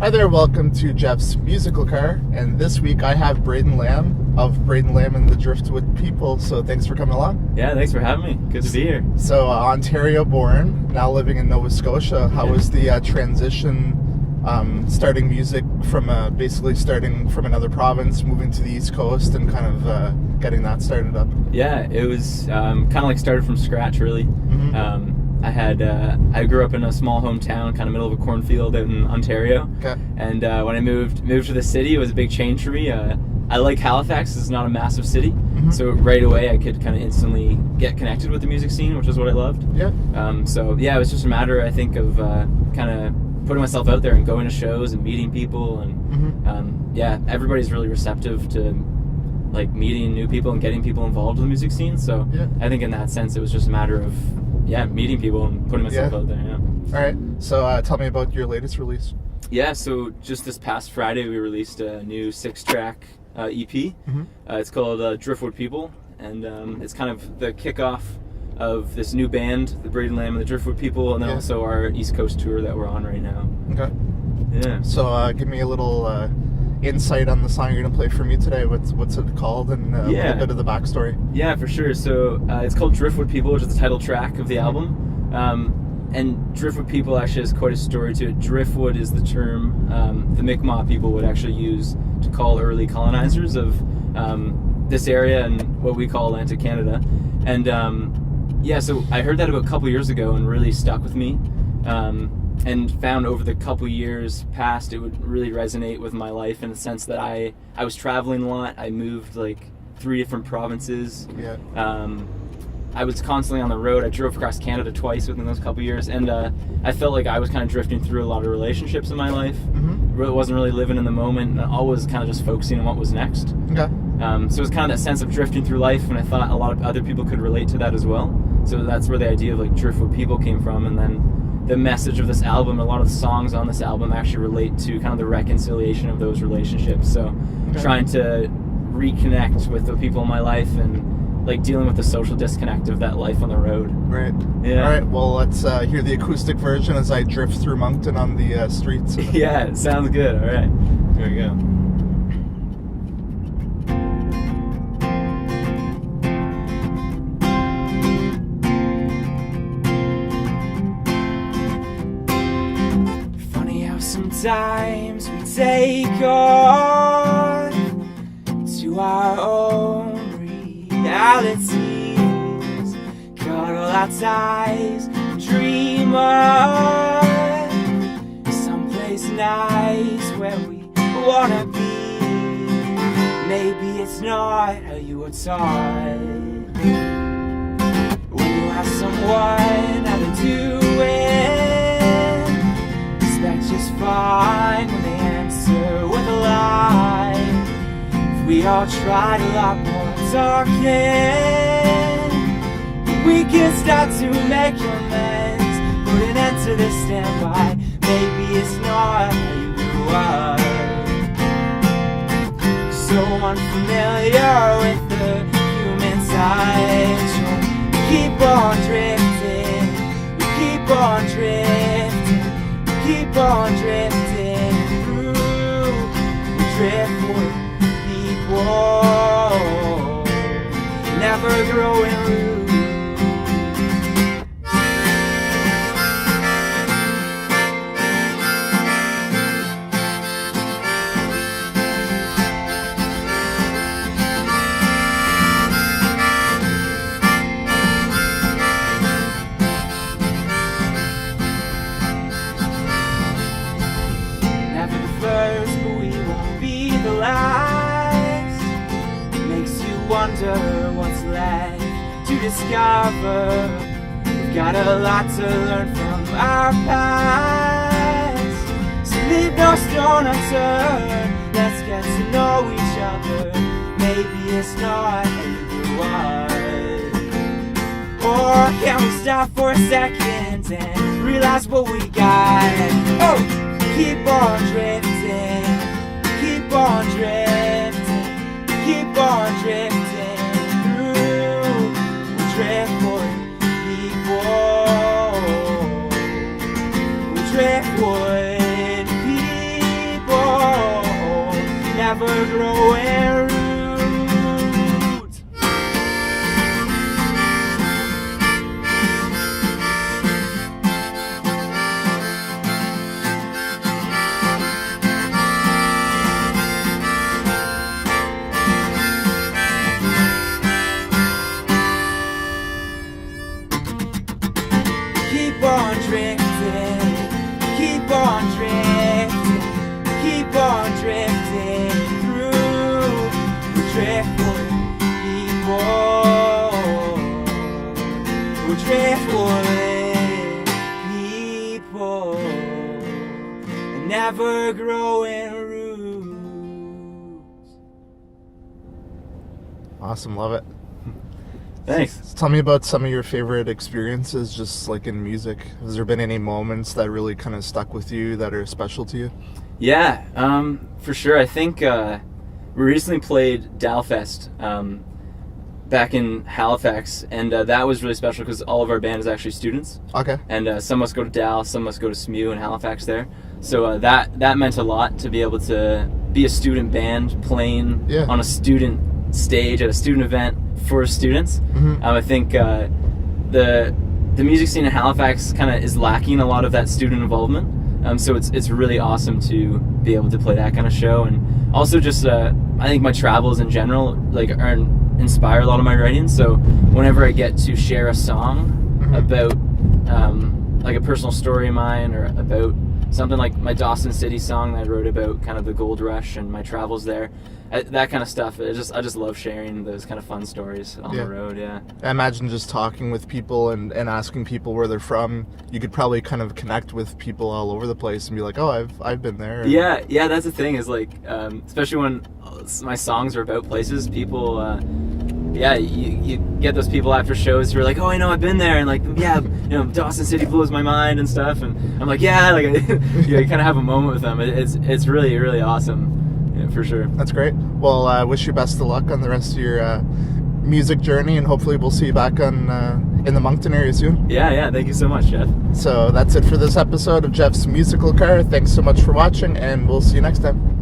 Hi there, welcome to Jeff's Musical Car, and this week I have Braden Lam of Braden Lam and the Driftwood People, so thanks for coming along. Yeah, thanks for having me. Good to be here. So, Ontario born, now living in Nova Scotia. How was the transition starting music from basically starting from another province, moving to the East Coast, and kind of getting that started up? Yeah, it was kind of like started from scratch, really. Mm-hmm. I grew up in a small hometown, kind of middle of a cornfield out in Ontario. Okay. And when I moved to the city, it was a big change for me. I like Halifax. It's not a massive city, so right away I could kind of instantly get connected with the music scene, which is what I loved. Yeah. It was just a matter, I think, of kind of putting myself out there and going to shows and meeting people, and everybody's really receptive to like meeting new people and getting people involved with the music scene. So I think in that sense, it was just a matter of meeting people and putting myself out there. Yeah. All right. So tell me about your latest release. Yeah. So just this past Friday, we released a new 6-track EP. It's called Driftwood People, and it's kind of the kickoff of this new band, the Braden Lam and the Driftwood People, and then also our East Coast tour that we're on right now. Okay. Yeah. So give me a little insight on the song you're going to play for me today. What's it called, and a little bit of the backstory. Yeah, for sure. So it's called Driftwood People, which is the title track of the album. And Driftwood People actually has quite a story to it. Driftwood is the term the Mi'kmaq people would actually use to call early colonizers of this area and what we call Atlantic Canada. And so I heard that about a couple years ago and really stuck with me. And found over the couple years past it would really resonate with my life in the sense that I was traveling a lot. I moved like 3 different provinces. Yeah. I was constantly on the road. I drove across Canada twice within those couple years, and I felt like I was kind of drifting through a lot of relationships in my life. Wasn't really living in the moment, and always kind of just focusing on what was next. Okay. So it was kind of that sense of drifting through life, and I thought a lot of other people could relate to that as well. So that's where the idea of like Driftwood People came from, and then the message of this album, a lot of the songs on this album actually relate to kind of the reconciliation of those relationships. So trying to reconnect with the people in my life and like dealing with the social disconnect of that life on the road. Right. Yeah. All right. Well, let's hear the acoustic version as I drift through Moncton on the streets. Yeah, it sounds good. All right. Here we go. Sometimes we take off to our own realities, cuddle our ties, dream of someplace nice where we wanna be. Maybe it's not how you were taught. When you ask someone how to do it, just fine when they answer with a lie. If we all tried a lot more talking, we can start to make amends, put an end to this standby. Maybe it's not how you grew up, so unfamiliar with the human side. We keep on drifting, we keep on drifting, keep on drifting through Driftwood People, never growing rude. Wonder what's left to discover. We've got a lot to learn from our past, so leave no stone unturned. Let's get to know each other. Maybe it's not how you grew up, or can we stop for a second and realize what we got? Oh, keep on drifting, keep on drifting, keep on drifting through Driftwood People, Driftwood People. never growing roots. Keep on drifting, keep on drifting, keep on drifting through the driftwood people. We're driftwood people, and never growing roots. Awesome, love it. Thanks. Tell me about some of your favorite experiences, just like in music. Has there been any moments that really kind of stuck with you that are special to you? Yeah, for sure. I think we recently played Dalfest back in Halifax, and that was really special because all of our band is actually students. Okay. And some of us go to Dal, some of us go to SMU in Halifax there. So that meant a lot to be able to be a student band playing on a student stage at a student event for students. I think the music scene in Halifax kind of is lacking a lot of that student involvement. So it's really awesome to be able to play that kind of show, and also just I think my travels in general inspire a lot of my writing. So whenever I get to share a song about like a personal story of mine, or about something like my Dawson City song that I wrote about kind of the gold rush and my travels there, that kind of stuff, I just love sharing those kind of fun stories on the road. I imagine just talking with people and asking people where they're from, you could probably kind of connect with people all over the place and be like, oh, I've been there. Yeah, that's the thing, is like especially when my songs are about places, people you get those people after shows who are like, oh, I know, I've been there, and like, yeah, Dawson City blows my mind and stuff, and I'm like, yeah, like you kind of have a moment with them. It's really, really awesome. Yeah, for sure. That's great. Well, I wish you best of luck on the rest of your music journey, and hopefully we'll see you back on in the Moncton area soon. Yeah, thank you so much, Jeff. So that's it for this episode of Jeff's Musical Car. Thanks so much for watching, and we'll see you next time.